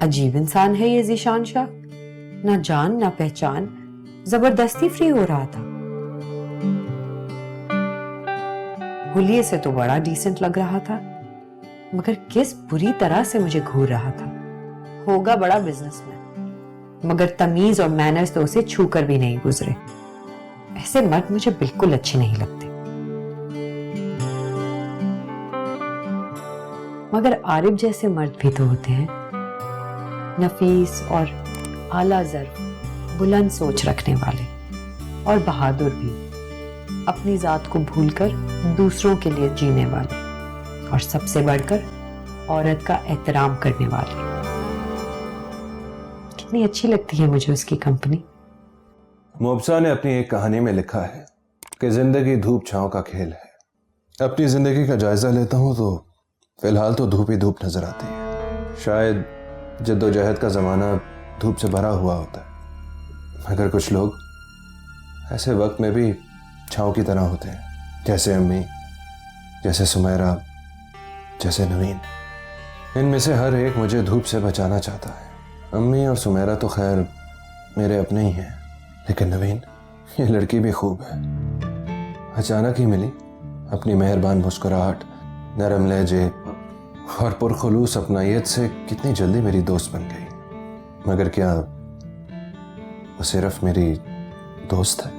अजीब इंसान है ये ज़ीशान शाह, ना जान ना पहचान, जबरदस्ती फ्री हो रहा था। हुलिये से तो बड़ा डिसेंट लग रहा था, मगर किस बुरी तरह से मुझे घूर रहा था। होगा बड़ा बिजनेसमैन, मगर तमीज और मैनर्स तो उसे छूकर भी नहीं गुजरे। ऐसे मर्द मुझे बिल्कुल अच्छे नहीं लगते। मगर आरिफ जैसे मर्द भी तो होते हैं, नफीस और आला ज़र्फ, बुलंद सोच रखने वाले और बहादुर भी, अपनी जात को भूलकर दूसरों के लिए जीने वाले, और सबसे बढ़कर औरत का एहतराम करने वाले। कितनी अच्छी लगती है मुझे उसकी कंपनी। मोहब्बसा ने अपनी एक कहानी में लिखा है कि जिंदगी धूप छांव का खेल है। अपनी जिंदगी का जायजा लेता हूं तो फिलहाल तो धूप ही धूप नजर आती है। शायद जद्दोजहद का जमाना धूप से भरा हुआ होता है, मगर कुछ लोग ऐसे वक्त में भी छांव की तरह होते हैं, जैसे अम्मी, जैसे सुमेरा, जैसे नवीन। इनमें से हर एक मुझे धूप से बचाना चाहता है। अम्मी और सुमेरा तो खैर मेरे अपने ही हैं, लेकिन नवीन, ये लड़की भी खूब है। अचानक ही मिली, अपनी मेहरबान मुस्कुराहट, नरम लहजे और पुरखुलूस अपनायत से कितनी जल्दी मेरी दोस्त बन गई। मगर क्या वो सिर्फ मेरी दोस्त है?